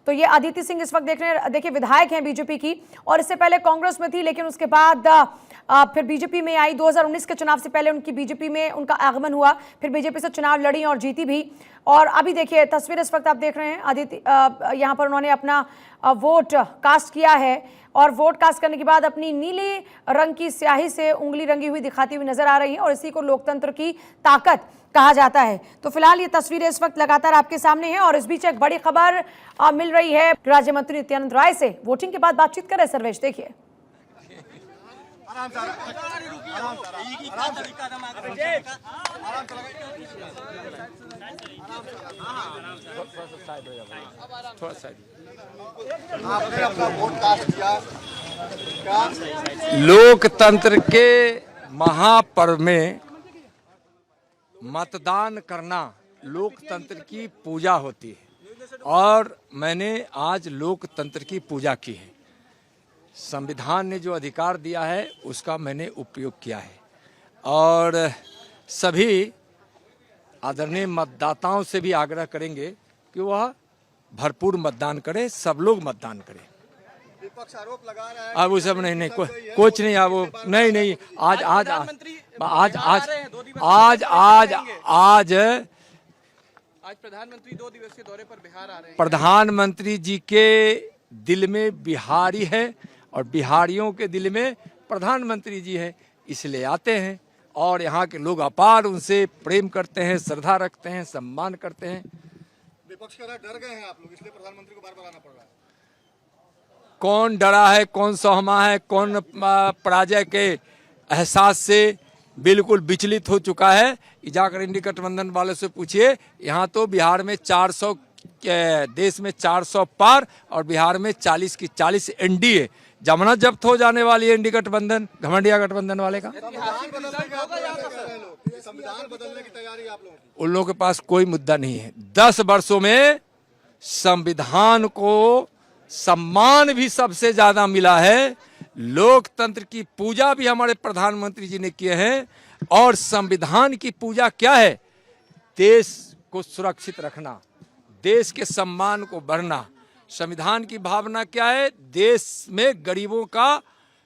तो ये अदिति सिंह इस वक्त देख रहे हैं, देखिए विधायक हैं बीजेपी की, और इससे पहले कांग्रेस में थी, लेकिन उसके बाद फिर बीजेपी में आई। 2019 के चुनाव से पहले उनकी बीजेपी में उनका आगमन हुआ, फिर बीजेपी से चुनाव लड़ी और जीती भी। और अभी देखिए तस्वीर इस वक्त आप देख रहे हैं, अदिति यहाँ पर उन्होंने अपना वोट कास्ट किया है, और वोट कास्ट करने के बाद अपनी नीली रंग की स्याही से उंगली रंगी हुई दिखाती हुई नजर आ रही है, और इसी को लोकतंत्र की ताकत कहा जाता है। तो फिलहाल ये तस्वीरें इस वक्त लगातार आपके सामने हैं, और इस बीच एक बड़ी खबर मिल रही है राज्य मंत्री नित्यानंद राय से। वोटिंग के बाद बातचीत करें सर्वेश, देखिए। लोकतंत्र के महापर्व में मतदान करना लोकतंत्र की पूजा होती है, और मैंने आज लोकतंत्र की पूजा की है। संविधान ने जो अधिकार दिया है उसका मैंने उपयोग किया है, और सभी आदरणीय मतदाताओं से भी आग्रह करेंगे कि वह भरपूर मतदान करें, सब लोग मतदान करें। विपक्ष आरोप लगा रहा है अब वो सब नहीं कुछ नहीं, अब वो नहीं आज आज आज प्रधानमंत्री 2 दिवसीय दौरे पर बिहार आ रहे हैं। प्रधानमंत्री जी के दिल में बिहारी है, और बिहारियों के दिल में प्रधानमंत्री जी है, इसलिए आते हैं। और यहाँ के लोग अपार उनसे प्रेम करते हैं, श्रद्धा रखते हैं, सम्मान करते हैं। विपक्ष कह रहा है डर गए हैं आप लोग, इसलिए प्रधानमंत्री को बार-बार आना पड़ रहा है। कौन डरा है, कौन सहमा है, कौन पराजय के एहसास से बिल्कुल विचलित हो चुका है, जाकर इंडी गठबंधन वालों से पूछिए। यहाँ तो बिहार में 400, देश में 400 पार, और बिहार में 40 की 40 एनडीए। जमानत जब्त हो जाने वाली है इंडी गठबंधन, घमंडिया गठबंधन वाले का। संविधान बदलने की तैयारी आप लोगों की? उन लोगों के पास कोई मुद्दा नहीं है। 10 वर्षों में संविधान को सम्मान भी सबसे ज्यादा मिला है, लोकतंत्र की पूजा भी हमारे प्रधानमंत्री जी ने किए हैं। और संविधान की पूजा क्या है? देश को सुरक्षित रखना, देश के सम्मान को बढ़ना। संविधान की भावना क्या है? देश में गरीबों का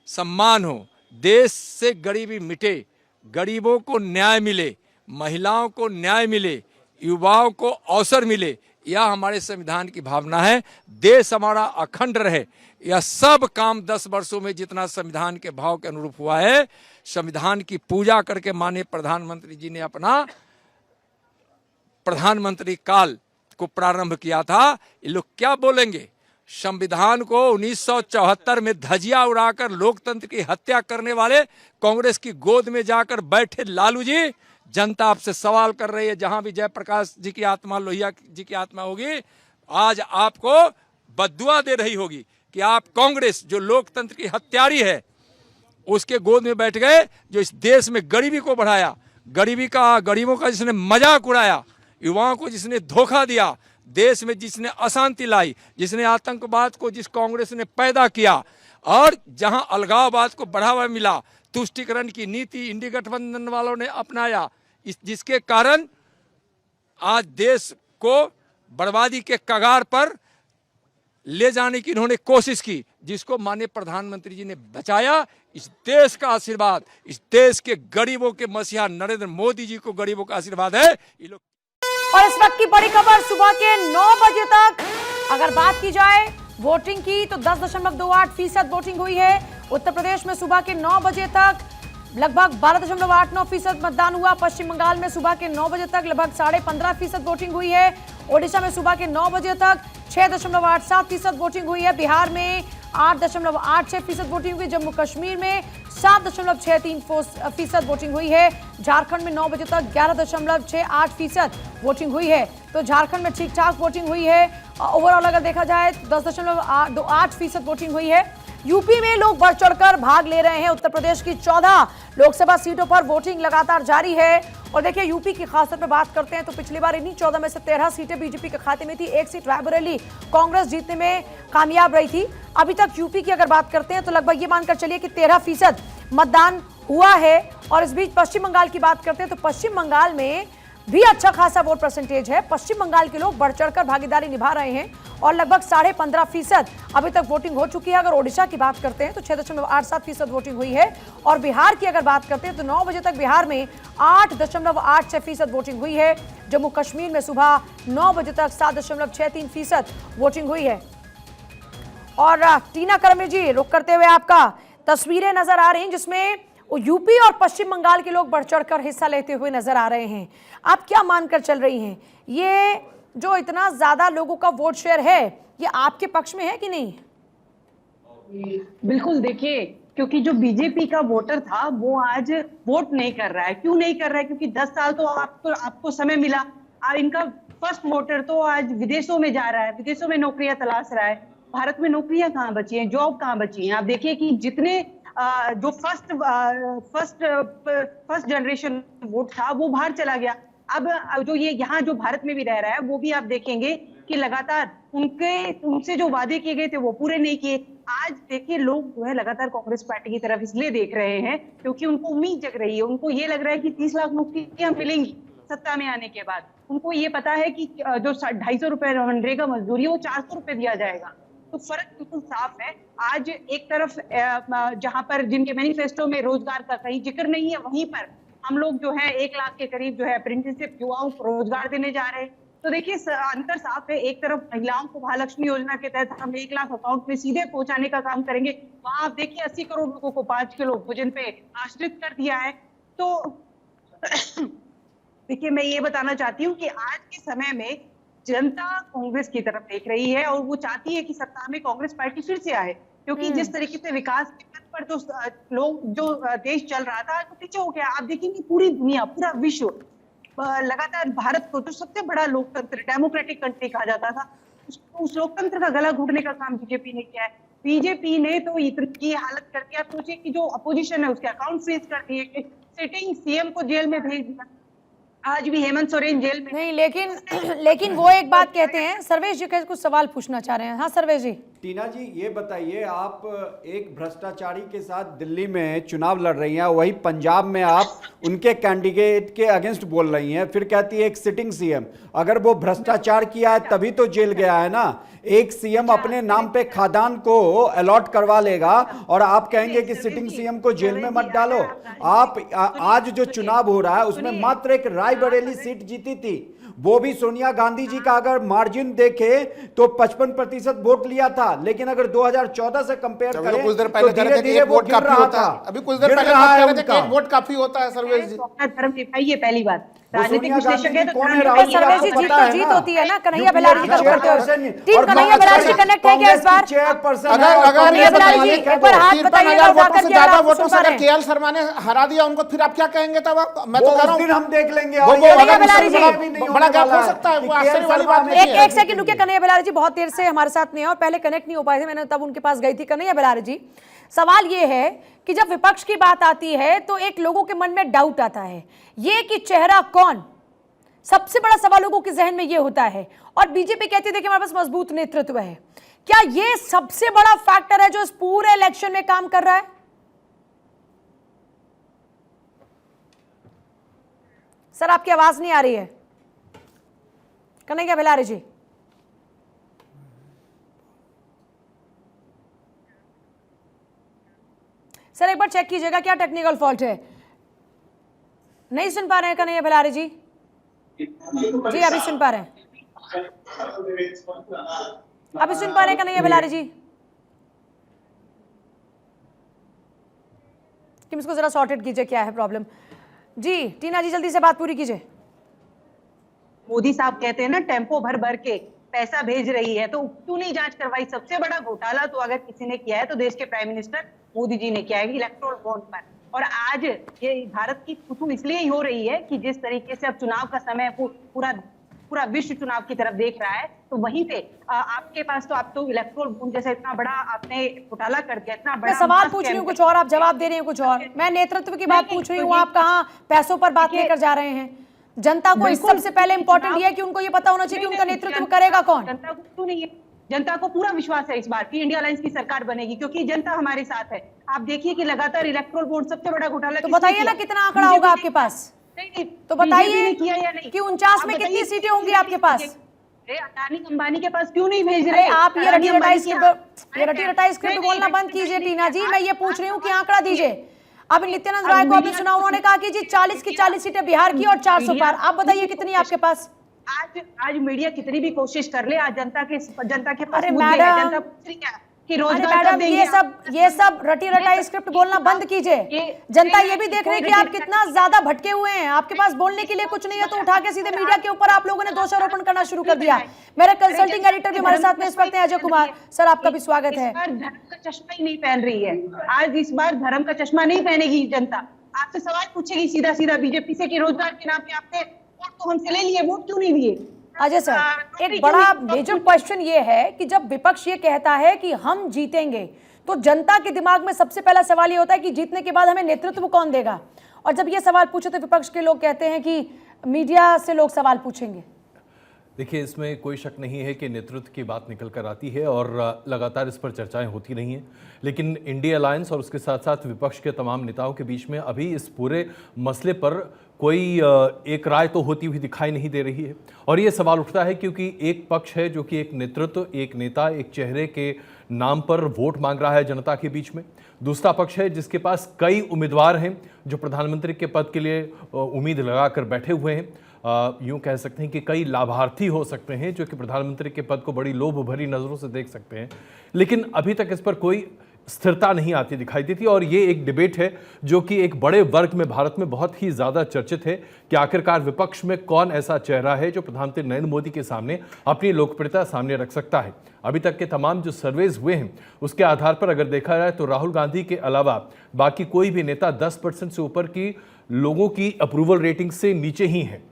सम्मान हो, देश से गरीबी मिटे, गरीबों को न्याय मिले, महिलाओं को न्याय मिले, युवाओं को अवसर मिले, यह हमारे संविधान की भावना है। देश हमारा अखंड रहे, यह सब काम 10 वर्षों में जितना संविधान के भाव के अनुरूप हुआ है। संविधान की पूजा करके माननीय प्रधानमंत्री जी ने अपना प्रधानमंत्री काल को प्रारंभ किया था। ये लोग क्या बोलेंगे? संविधान को 1974 में धजिया उड़ाकर लोकतंत्र की हत्या करने वाले कांग्रेस की गोद में जाकर बैठे लालू जी, जनता आपसे सवाल कर रही है। जहां भी जयप्रकाश जी की आत्मा, लोहिया जी की आत्मा होगी, आज आपको बद्दुआ दे रही होगी कि आप कांग्रेस जो लोकतंत्र की हत्यारी है उसके गोद में बैठ गए, जो इस देश में गरीबी को बढ़ाया, गरीबों का जिसने मजाक उड़ाया, युवाओं को जिसने धोखा दिया, देश में जिसने अशांति लाई, जिसने आतंकवाद को जिस कांग्रेस ने पैदा किया, और जहां अलगाववाद को बढ़ावा मिला, तुष्टीकरण की नीति इंडी गठबंधन वालों ने अपनाया, जिसके कारण आज देश को बर्बादी के कगार पर ले जाने की इन्होंने कोशिश की, जिसको माननीय प्रधानमंत्री जी ने बचाया। इस देश का आशीर्वाद, इस देश के गरीबों के मसीहा नरेंद्र मोदी जी को गरीबों का आशीर्वाद है। ये लोग। और इस वक्त की बड़ी खबर, सुबह के 9 बजे तक अगर बात की जाए वोटिंग की, तो 10.28% वोटिंग हुई है। उत्तर प्रदेश में सुबह के 9 बजे तक लगभग 12.89% मतदान हुआ। पश्चिम बंगाल में सुबह के 9 बजे तक लगभग 15.5% वोटिंग हुई है। ओडिशा में सुबह के 9 बजे तक 6.87% वोटिंग हुई है। बिहार में 8.86% वोटिंग हुई। जम्मू कश्मीर में 7.63% वोटिंग हुई है। झारखंड में 9 बजे तक 11.68% वोटिंग हुई है। तो झारखंड में ठीक ठाक वोटिंग हुई है। ओवरऑल अगर देखा जाए 10.28% वोटिंग हुई है। यूपी में लोग बढ़ चढ़कर भाग ले रहे हैं। उत्तर प्रदेश की 14 लोकसभा सीटों पर वोटिंग लगातार जारी है। और देखिए यूपी की खासतौर पर बात करते हैं तो पिछली बार इन्हीं 14 में से 13 सीटें बीजेपी के खाते में थी। 1 सीट रायबरेली कांग्रेस जीतने में कामयाब रही थी। अभी तक यूपी की अगर बात करते हैं तो लगभग ये मानकर चलिए कि 13% मतदान हुआ है। और इस बीच पश्चिम बंगाल की बात करते हैं तो पश्चिम बंगाल में भी अच्छा खासा वोट परसेंटेज है। पश्चिम बंगाल के लोग बढ़ चढ़कर भागीदारी निभा रहे हैं और लगभग 15.5% अभी तक वोटिंग हो चुकी है। अगर ओडिशा की बात करते हैं तो 6.87% वोटिंग हुई है और बिहार की अगर बात करते हैं तो 9 बजे तक बिहार में 8.86% वोटिंग हुई है। जम्मू कश्मीर में सुबह 9 बजे तक 7.63% वोटिंग हुई है। और टीना कर्मी जी, रुक करते हुए आपका तस्वीरें नजर आ रही हैं जिसमें यूपी और पश्चिम बंगाल के लोग बढ़ चढ़कर हिस्सा लेते हुए नजर आ रहे हैं। आप क्या मानकर चल रही हैं, ये जो इतना ज्यादा लोगों का वोट शेयर है ये आपके पक्ष में है कि नहीं? बिल्कुल, देखिए, क्योंकि जो बीजेपी का वोटर था वो आज वोट नहीं कर रहा है। क्यों नहीं कर रहा है? क्योंकि 10 साल तो आपको समय मिला। और इनका फर्स्ट वोटर तो आज विदेशों में जा रहा है, विदेशों में नौकरियां तलाश रहा है। भारत में नौकरियां कहाँ बची हैं, जॉब कहाँ बची हैं? आप देखिए कि जितने जो फर्स्ट जनरेशन वोट था वो बाहर चला गया। अब जो ये यहाँ जो भारत में भी रह रहा है वो भी आप देखेंगे कि लगातार उनसे जो वादे किए गए थे वो पूरे नहीं किए। आज देखिए, लोग जो है लगातार कांग्रेस पार्टी की तरफ इसलिए देख रहे हैं क्योंकि उनको उम्मीद जग रही है। उनको ये लग रहा है कि 30 लाख नौकरियां मिलेंगी सत्ता में आने के बाद। उनको ये पता है कि जो 250 रुपए मनरेगा मजदूरी है वो 400 रुपए दिया जाएगा। तो फर्क बिल्कुल साफ है। आज एक तरफ जहां पर जिनके मैनिफेस्टो में रोजगार का कहीं जिक्र नहीं है, वहीं पर हम लोग जो है 1 लाख के करीब जो है अप्रेंटिसशिप युवाओं को रोजगार देने जा रहे हैं। तो देखिए, अंतर साफ है। एक तरफ महिलाओं को महालक्ष्मी योजना के तहत हम 1 लाख अकाउंट में सीधे पहुंचाने का काम करेंगे, वहां आप देखिए 80 करोड़ लोगों को 5 किलो भोजन पे आश्रित कर दिया है। तो देखिए, मैं ये बताना चाहती हूँ कि आज के समय में जनता कांग्रेस की तरफ देख रही है और वो चाहती है कि सत्ता में कांग्रेस पार्टी फिर से आए, क्योंकि जिस तरीके से विकास के पथ पर जो देश चल रहा था तो पीछे हो गया। आप देखेंगे पूरी दुनिया, पूरा विश्व लगातार भारत को जो सबसे बड़ा लोकतंत्र, डेमोक्रेटिक कंट्री कहा जाता था, उस लोकतंत्र का गला घोटने का काम बीजेपी ने किया है। बीजेपी ने तो इतनी हालत कर दिया, सोचिए कि जो अपोजिशन है उसके अकाउंट फ्रीज कर दिए, सिटिंग सीएम को जेल में भेज दिया। आज भी हेमंत सोरेन जेल में नहीं, लेकिन वो एक बात कहते हैं। सर्वेश जी कुछ सवाल पूछना चाह रहे हैं। हाँ सर्वेश जी। टीना जी, ये बताइए, आप एक भ्रष्टाचारी के साथ दिल्ली में चुनाव लड़ रही हैं, वही पंजाब में आप उनके कैंडिडेट के अगेंस्ट बोल रही हैं, फिर कहती है एक सिटिंग सीएम। अगर वो भ्रष्टाचार किया है तभी तो जेल गया है ना। एक सीएम अपने नाम पे खादान को अलॉट करवा लेगा और आप कहेंगे कि सिटिंग सीएम को जेल में मत डालो। आप आज जो चुनाव हो रहा है उसमें मात्र एक रायबरेली सीट जीती थी, वो भी सोनिया गांधी जी का अगर मार्जिन देखे तो 55% वोट लिया था। लेकिन अगर 2014 से कंपेयर करें कुछ देर तो पहले धीरे धीरे वो गिर रहा था। अभी कुछ देर पहले बात कर रहे थे कि एक वोट काफी होता है। सर्वेश जी, धर्म निभाइए, पहली बात राजनीतिक विश्लेषक है तो कौन है? धर्म राहुल सर्वेश जी, जीत होती है ना। कन्हैया यूपीए बेलारी जी की करते हो। चेयरपर्सन टीम कन्हैया बेलारी जी कनेक्ट है क्या इस बार? कन्हैया बेलारी जी एक बार हाथ 53,000 वोटों से ज्यादा वोटों से अगर बताइए। केएल शर्मा ने हरा दिया उनको, फिर आप क्या कहेंगे? तब मैं तो कह रहा हूँ हम देख लेंगे। वो कन्हैया बेलारी जी, बड़ा गैप हो सकता है, वो आश्चर्य वाली बात नहीं है। एक सेकंड रुकिए। कन्हैया बेलारी जी बहुत देर से हमारे साथ नहीं है और पहले कनेक्ट नहीं हो पाए थे, मैंने तब उनके पास गई थी। कन्हैया बेलारी जी, सवाल ये है कि जब विपक्ष की बात आती है तो एक लोगों के मन में डाउट आता है ये कि चेहरा कौन, सबसे बड़ा सवाल लोगों के जहन में ये होता है। और बीजेपी कहती है कि हमारे पास मजबूत नेतृत्व है। क्या ये सबसे बड़ा फैक्टर है जो इस पूरे इलेक्शन में काम कर रहा है? सर आपकी आवाज नहीं आ रही है कन्हैया बेलारी जी। सर एक बार चेक कीजिएगा क्या टेक्निकल फॉल्ट है। नहीं सुन पा रहे हैं कन्हैया बेलारी जी? जी अभी सुन पा रहे हैं, अभी सुन पा रहे हैं कन्हैया बेलारी जी? कि इसको जरा सॉर्टेड कीजिए, क्या है प्रॉब्लम। जी टीना जी जल्दी से बात पूरी कीजिए। मोदी साहब कहते हैं ना, टेम्पो भर भर के पैसा भेज रही है, तो क्यों नहीं जांच करवाई? सबसे बड़ा घोटाला तो अगर किसी ने किया है तो देश के प्राइम मिनिस्टर मोदी जी ने किया है, इलेक्टोरल बॉन्ड पर। और आज ये भारत की थू इसलिए ही हो रही है कि जिस तरीके से अब चुनाव का समय पूरा विश्व चुनाव की तरफ देख रहा है, तो वहीं पे आपके पास तो आप तो इलेक्टोरल बॉन्ड जैसा इतना बड़ा आपने घोटाला कर दिया, इतना बड़ा। मैं सवाल पूछ रही हूँ कुछ और, आप जवाब दे रही हैं कुछ और। मैं नेतृत्व की बात पूछ रही हूँ, आप कहाँ पैसों पर बात लेकर जा रहे हैं? जनता को इस सबसे पहले इंपॉर्टेंट ये है कि उनको ये पता होना चाहिए कि उनका नेतृत्व करेगा कौन। जनता को क्यों नहीं है? जनता को पूरा विश्वास है इस बार कि इंडिया अलायंस की सरकार बनेगी, क्योंकि जनता हमारे साथ है। आप देखिए कि लगातार इलेक्टोरल बॉन्ड सबसे बड़ा घोटाला तो बताइए ना कितना आंकड़ा होगा आपके पास? नहीं, तो बताइए किया या नहीं कि 49 में कितनी सीटें होंगी आपके पास? अडानी अंबानी के पास क्यों नहीं भेज अरे रहे? आप ये अडानी रटी अंबानी रटाई की स्क्रिप्ट नहीं, बोलना नहीं, बंद कीजिए नहीं, टीना जी। मैं ये पूछ रही हूँ कि आंकड़ा दीजिए। अब नित्यानंद अब राय को अभी मीडिया सुना, उन्होंने कहा कि जी 40 की 40 सीटें बिहार की और 400 पार। आप बताइए कितनी है आपके पास? आज मीडिया कितनी भी कोशिश कर ले, आज जनता के पास अरे मुद्दे हैं। मैडम, जनता पूछ रही है कि अरे रोजगार कब मैडम, देंगे ये सब रटी रटाई स्क्रिप्ट बोलना बंद कीजिए। जनता ये भी देख रही है कि आप कितना ज्यादा भटके हुए हैं, आपके पास बोलने के लिए कुछ नहीं है, तो उठा के सीधे मीडिया के ऊपर आप लोगों ने दोषारोपण करना शुरू कर दिया। मेरे कंसल्टिंग एडिटर भी हमारे साथ में इस वक्त हैं, अजय कुमार सर, आपका भी स्वागत है। इस बार धर्म का चश्मा ही नहीं पहन रही है। आज इस बार धर्म का चश्मा नहीं पहनेगी जनता। आपसे सवाल पूछेगी सीधा सीधा बीजेपी से कि रोजगार के नाम पे आपने वोट तो हमसे ले लिए, वोट क्यों नहीं दिए? अजय सर, एक बड़ा मेजर क्वेश्चन ये है कि जब विपक्ष ये कहता है कि हम जीतेंगे, तो जनता के दिमाग में सबसे पहला सवाल ये होता है कि जीतने के बाद हमें नेतृत्व कौन देगा। और जब ये सवाल पूछे तो विपक्ष के लोग कहते हैं कि मीडिया से लोग सवाल पूछेंगे। देखिए, इसमें कोई शक नहीं है कि नेतृत्व की बात निकल कर आती है और लगातार इस पर चर्चाएं होती रही हैं, लेकिन इंडिया अलायंस और उसके साथ साथ विपक्ष के तमाम नेताओं के बीच में अभी इस पूरे मसले पर कोई एक राय तो होती हुई दिखाई नहीं दे रही है। और ये सवाल उठता है क्योंकि एक पक्ष है जो कि एक नेतृत्व, एक नेता, एक चेहरे के नाम पर वोट मांग रहा है जनता के बीच में। दूसरा पक्ष है जिसके पास कई उम्मीदवार हैं जो प्रधानमंत्री के पद के लिए उम्मीद लगाकर बैठे हुए हैं। यूँ कह सकते हैं कि कई लाभार्थी हो सकते हैं जो कि प्रधानमंत्री के पद को बड़ी लोभ भरी नज़रों से देख सकते हैं, लेकिन अभी तक इस पर कोई स्थिरता नहीं आती दिखाई देती। और ये एक डिबेट है जो कि एक बड़े वर्ग में भारत में बहुत ही ज़्यादा चर्चित है कि आखिरकार विपक्ष में कौन ऐसा चेहरा है जो प्रधानमंत्री नरेंद्र मोदी के सामने अपनी लोकप्रियता सामने रख सकता है। अभी तक के तमाम जो सर्वेज हुए हैं उसके आधार पर अगर देखा जाए तो राहुल गांधी के अलावा बाकी कोई भी नेता 10% से ऊपर की लोगों की अप्रूवल रेटिंग से नीचे ही है।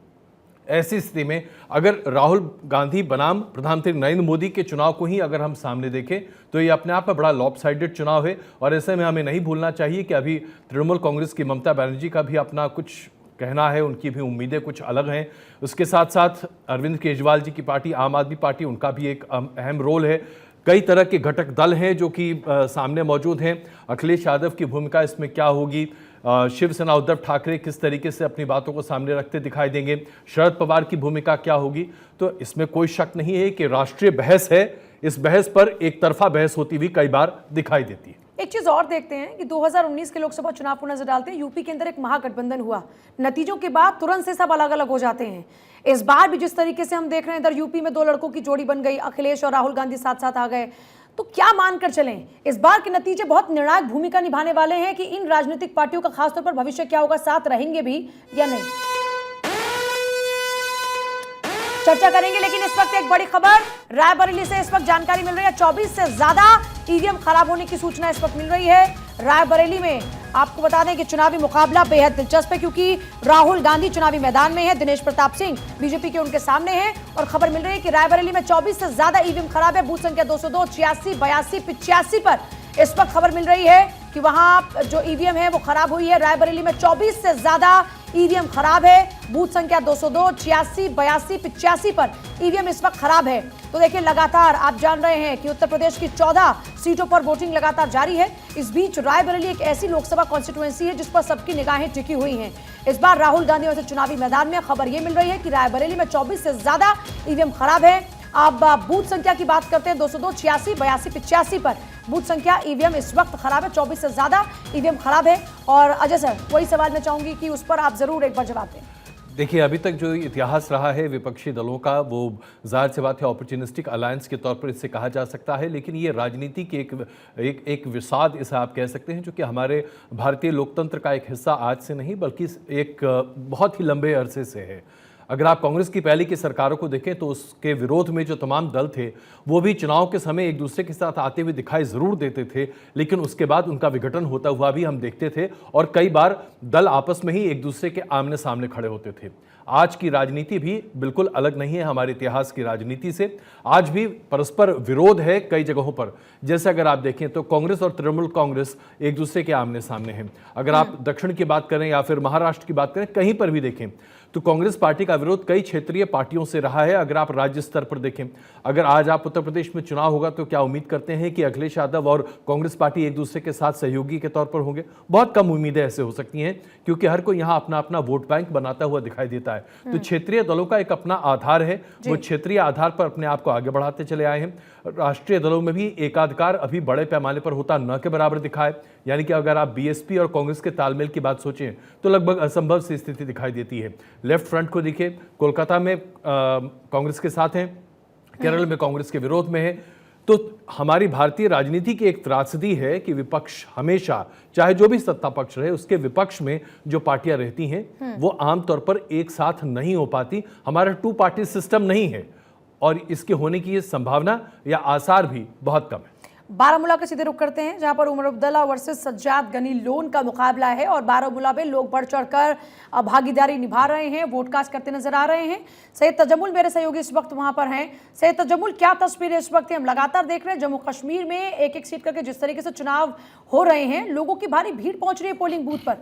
ऐसी स्थिति में अगर राहुल गांधी बनाम प्रधानमंत्री नरेंद्र मोदी के चुनाव को ही अगर हम सामने देखें तो ये अपने आप में बड़ा लॉपसाइडेड चुनाव है। और ऐसे में हमें नहीं भूलना चाहिए कि अभी तृणमूल कांग्रेस की ममता बनर्जी का भी अपना कुछ कहना है, उनकी भी उम्मीदें कुछ अलग हैं। उसके साथ साथ अरविंद केजरीवाल जी की पार्टी आम आदमी पार्टी, उनका भी एक अहम रोल है। कई तरह के घटक दल हैं जो कि सामने मौजूद हैं। अखिलेश यादव की भूमिका इसमें क्या होगी, शिवसेना उद्धव ठाकरे किस तरीके से अपनी बातों को सामने रखते दिखाई देंगे, शरद पवार की भूमिका क्या होगी, तो इसमें कोई शक नहीं है कि राष्ट्रीय बहस है। इस बहस पर एक तरफा बहस होती हुई कई बार दिखाई देती है। एक चीज और देखते हैं कि 2019 के लोकसभा चुनाव को नजर डालते हैं। यूपी के अंदर एक महागठबंधन हुआ, नतीजों के बाद तुरंत से सब अलग अलग हो जाते हैं। इस बार भी जिस तरीके से हम देख रहे हैं, इधर यूपी में 2 लड़कों की जोड़ी बन गई, अखिलेश और राहुल गांधी साथ साथ आ गए। तो क्या मानकर चलें, इस बार के नतीजे बहुत निर्णायक भूमिका निभाने वाले हैं कि इन राजनीतिक पार्टियों का खासतौर पर भविष्य क्या होगा, साथ रहेंगे भी या नहीं, चर्चा करेंगे। लेकिन इस वक्त एक बड़ी खबर रायबरेली से इस वक्त जानकारी मिल रही है। 24 से ज्यादा ईवीएम खराब होने की सूचना इस वक्त मिल रही है रायबरेली में। आपको बता दें कि चुनावी मुकाबला बेहद दिलचस्प है क्योंकि राहुल गांधी चुनावी मैदान में है, दिनेश प्रताप सिंह बीजेपी के उनके सामने हैं। और खबर मिल रही है कि रायबरेली में 24 से ज्यादा ईवीएम खराब है। बूथ संख्या 202, 86, 82, 85 पर इस वक्त खबर मिल रही है कि वहां जो ईवीएम है वो खराब हुई है। रायबरेली में 24 से ज्यादा ईवीएम खराब है। बूथ संख्या 202, 86, 82, 85 पर ईवीएम इस वक्त खराब है। तो देखिए, लगातार आप जान रहे हैं कि उत्तर प्रदेश की 14 सीटों पर वोटिंग लगातार जारी है। इस बीच रायबरेली एक ऐसी लोकसभा कॉन्स्टिट्यूएंसी है जिस पर सबकी निगाहें टिकी हुई हैं। इस बार राहुल गांधी वैसे चुनावी मैदान में। खबर यह मिल रही है कि रायबरेली में 24 से ज्यादा ईवीएम खराब है। अब बूथ संख्या की बात करते हैं, 202, 86, 82, 85 पर बूथ संख्या ईवीएम इस वक्त खराब है। 24 से ज्यादा ईवीएम खराब है। और अजय सर, वही सवाल मैं चाहूंगी कि उस पर आप जरूर एक बार जवाब दें। देखिए, अभी तक जो इतिहास रहा है विपक्षी दलों का, वो जाहिर सी बात है ऑपर्चुनिस्टिक अलायंस के तौर पर इसे कहा जा सकता है, लेकिन ये राजनीति की एक विषाद इसे आप कह सकते हैं जो कि हमारे भारतीय लोकतंत्र का एक हिस्सा आज से नहीं बल्कि एक बहुत ही लंबे अरसे से है। अगर आप कांग्रेस की पहले की सरकारों को देखें तो उसके विरोध में जो तमाम दल थे वो भी चुनाव के समय एक दूसरे के साथ आते हुए दिखाई ज़रूर देते थे, लेकिन उसके बाद उनका विघटन होता हुआ भी हम देखते थे और कई बार दल आपस में ही एक दूसरे के आमने सामने खड़े होते थे। आज की राजनीति भी बिल्कुल अलग नहीं है हमारे इतिहास की राजनीति से। आज भी परस्पर विरोध है कई जगहों पर। जैसे अगर आप देखें तो कांग्रेस और तृणमूल कांग्रेस एक दूसरे के आमने सामने हैं। अगर आप दक्षिण की बात करें या फिर महाराष्ट्र की बात करें, कहीं पर भी देखें तो कांग्रेस पार्टी का विरोध कई क्षेत्रीय पार्टियों से रहा है। अगर आप राज्य स्तर पर देखें, अगर आज आप उत्तर प्रदेश में चुनाव होगा तो क्या उम्मीद करते हैं कि अखिलेश यादव और कांग्रेस पार्टी एक दूसरे के साथ सहयोगी के तौर पर होंगे? बहुत कम उम्मीदें ऐसे हो सकती हैं, क्योंकि हर कोई यहाँ अपना अपना वोट बैंक बनाता हुआ दिखाई देता है। तो क्षेत्रीय दलों का एक अपना आधार है, वो क्षेत्रीय आधार पर अपने आप को आगे बढ़ाते चले आए हैं। राष्ट्रीय दलों में भी एकाधिकार अभी बड़े पैमाने पर होता न के बराबर दिखा है। यानी कि अगर आप बीएसपी और कांग्रेस के तालमेल की बात सोचें तो लगभग असंभव सी स्थिति दिखाई देती है। लेफ्ट फ्रंट को देखिए, कोलकाता में कांग्रेस के साथ हैं, केरल में कांग्रेस के विरोध में है। तो हमारी भारतीय राजनीति की एक त्रासदी है कि विपक्ष हमेशा, चाहे जो भी सत्ता पक्ष रहे, उसके विपक्ष में जो पार्टियां रहती हैं वो आमतौर पर एक साथ नहीं हो पाती। हमारा 2 पार्टी सिस्टम नहीं है और इसके होने की संभावना या आसार भी बहुत कम है। बारामूला का सीधे रुख करते हैं, जहां पर उमर अब्दुल्ला वर्सेस सज्जाद गनी लोन का मुकाबला है और बारामूला में लोग बढ़ चढ़कर भागीदारी निभा रहे हैं, वोटकास्ट करते नजर आ रहे हैं। सैयद तजम्मुल मेरे सहयोगी इस वक्त वहां पर हैं। सैयद तजम्मुल, क्या तस्वीरें इस वक्त हम लगातार देख रहे हैं जम्मू कश्मीर में एक एक सीट करके जिस तरीके से चुनाव हो रहे हैं, लोगों की भारी भीड़ पहुंच रही है पोलिंग बूथ पर?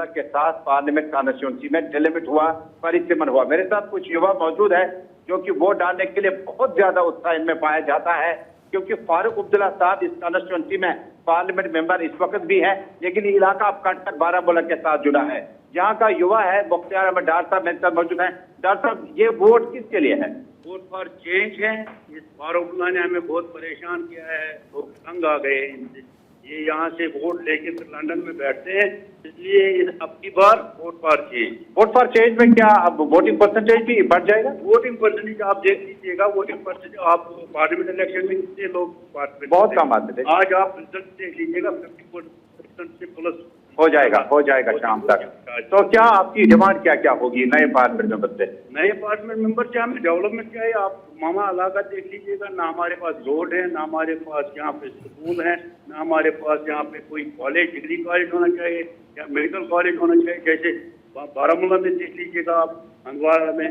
के साथ पार्लियामेंट कॉन्स्टिट्यूंसी में डिलिमिट हुआ, परिसीमन हुआ। मेरे साथ कुछ युवा मौजूद है जो कि वोट डालने के लिए बहुत ज्यादा उत्साह इनमें पाया जाता है, क्योंकि फारूक अब्दुल्ला साहब इस कॉन्स्टिट्यूंसी में पार्लियामेंट मेंबर इस वक्त भी है, लेकिन ये इलाका अब कटकर बारामूला के साथ जुड़ा है। यहाँ का युवा है मुख्तियार अहमद डार साहब मेरे साथ मौजूद है। डार साहब, ये वोट किसके लिए है? वोट फॉर चेंज है। इस फारूक ने हमें बहुत परेशान किया है, लोग तंग आ गए इनसे। ये यहाँ से वोट लेके फिर लंदन में बैठते हैं, इसलिए अब की बार vote for change. Vote for change में क्या अब वोटिंग परसेंटेज भी बढ़ जाएगा? वोटिंग परसेंटेज आप देख लीजिएगा, वोटिंग परसेंटेज आप पार्लियामेंट इलेक्शन में कितने लोग पार्टिसिपेट बहुत कम आते थे। आज आप रिजल्ट देख लीजिएगा, 54% से प्लस हो जाएगा शाम तक। तो क्या आपकी डिमांड क्या क्या होगी नए पार्लियामेंट मेंबर से? नए पार्लियामेंट मेंबर से हमें डेवलपमेंट चाहिए। आप मामा इलाका देख लीजिएगा, ना हमारे पास रोड है, ना हमारे पास यहाँ पे स्कूल है, ना हमारे पास यहाँ पे कोई कॉलेज, डिग्री कॉलेज होना चाहिए या मेडिकल कॉलेज होना चाहिए। जैसे बारामूला में देख लीजिएगा आप, हंदवाड़ा में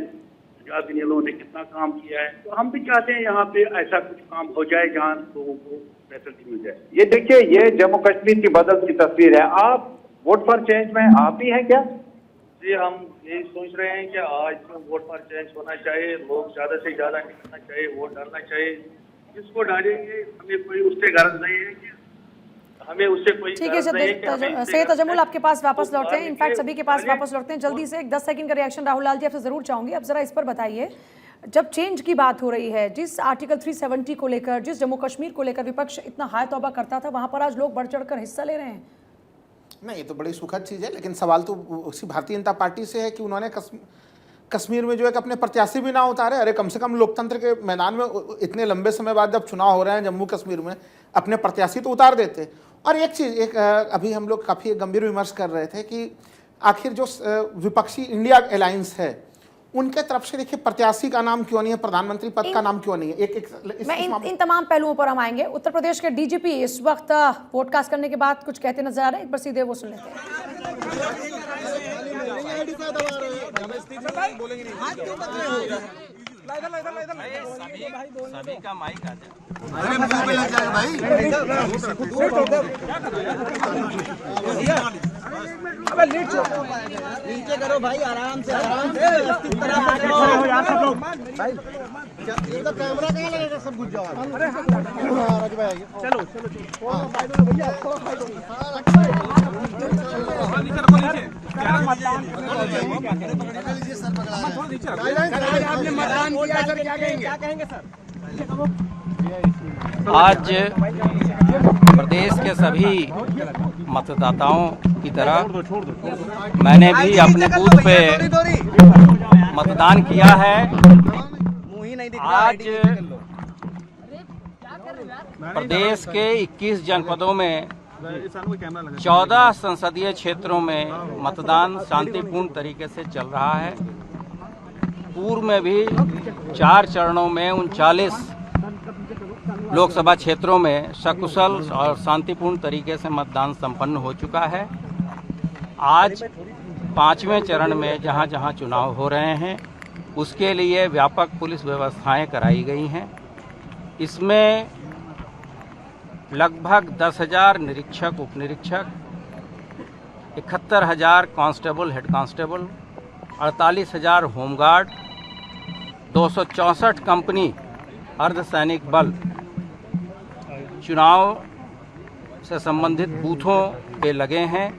लोगों ने कितना काम किया है। तो हम भी चाहते हैं यहाँ पे ऐसा कुछ काम हो जाए जहाँ लोगों को फैसिलिटी मिल जाए। ये देखिए, ये जम्मू कश्मीर की बदलती तस्वीर है। आप वोट फॉर चेंज में आप भी हैं क्या? जी, हम यही सोच रहे हैं कि आज तो वोट फॉर चेंज होना चाहिए, लोग ज्यादा से ज्यादा निकलना चाहिए, वोट डालना चाहिए। जिसको डालेंगे हमें कोई उससे गर्ज नहीं है कि हमें उससे कोई। ठीक है सैयद तजम्मुल, आपके पास वापस लौटते हैं, इनफैक्ट सभी के पास वापस लौटते हैं। जल्दी से एक 10 सेकंड का रिएक्शन राहुल लाल जी आपसे जरूर चाहूंगी। अब जरा इस पर बताइए, जब चेंज की बात हो रही है, जिस आर्टिकल 370 को लेकर, जिस जम्मू कश्मीर को लेकर विपक्ष इतना हाय तौबा करता था, वहां पर आज लोग बढ़ चढ़कर हिस्सा ले रहे हैं। नहीं, ये तो बड़ी सुखद चीज़ है, लेकिन सवाल तो उसी भारतीय जनता पार्टी से है कि उन्होंने कश्मीर में जो एक अपने प्रत्याशी भी ना उतारे। अरे कम से कम लोकतंत्र के मैदान में इतने लंबे समय बाद जब चुनाव हो रहे हैं जम्मू कश्मीर में, अपने प्रत्याशी तो उतार देते। और एक चीज़, अभी हम लोग काफ़ी गंभीर विमर्श कर रहे थे कि आखिर जो विपक्षी इंडिया अलायंस है, उनके तरफ से देखिए प्रत्याशी का नाम क्यों नहीं है, प्रधानमंत्री पद का नाम क्यों नहीं है? मैं इन तमाम पहलुओं पर हम आएंगे। उत्तर प्रदेश के डीजीपी इस वक्त वोटकास्ट करने के बाद कुछ कहते नजर आ रहे हैं, एक बार सीधे वो सुन लेते हैं। सभी का माइक आ जाए। नीचे करो भाई, आराम से व्यवस्थित तरह आ जाओ भाई। इधर कैमरा कहाँ लगेगा, सब घुस जाओ। राजू भाई आइए, चलो भैया आपने मतदान किया सर, क्या कहेंगे सर? आज प्रदेश के सभी मतदाताओं की तरह मैंने भी अपने बूथ पे मतदान किया है। आज प्रदेश के 21 जनपदों में 14 संसदीय क्षेत्रों में मतदान शांतिपूर्ण तरीके से चल रहा है। पूर्व में भी 4 चरणों में 39 लोकसभा क्षेत्रों में सकुशल और शांतिपूर्ण तरीके से मतदान संपन्न हो चुका है। आज 5वें चरण में जहां जहां चुनाव हो रहे हैं, उसके लिए व्यापक पुलिस व्यवस्थाएं कराई गई हैं। इसमें लगभग 10,000 निरीक्षक, उप निरीक्षक, 71,000 constable, head constable, 48,000 home guard, 264 company अर्धसैनिक बल चुनाव से संबंधित बूथों पे लगे हैं।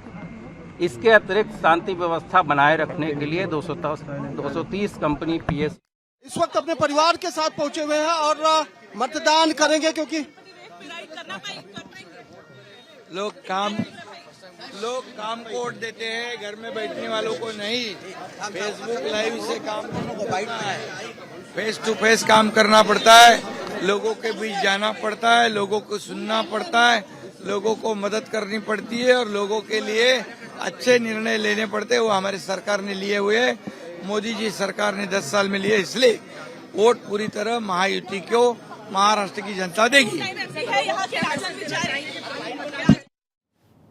इसके अतिरिक्त शांति व्यवस्था बनाए रखने के लिए 230 कंपनी पीएस इस वक्त अपने परिवार के साथ पहुंचे हुए हैं और मतदान करेंगे, क्योंकि लोग काम को वोट देते हैं, घर में बैठने वालों को नहीं। फेसबुक लाइव से काम करना है, फेस टू फेस काम करना पड़ता है, लोगों के बीच जाना पड़ता है, लोगों को सुनना पड़ता है, लोगों को मदद करनी पड़ती है और लोगों के लिए अच्छे निर्णय लेने पड़ते हैं। वो हमारी सरकार ने लिए हुए, मोदी जी सरकार ने 10 साल में लिए, इसलिए वोट पूरी तरह महायुति को महाराष्ट्र की जनता देगी।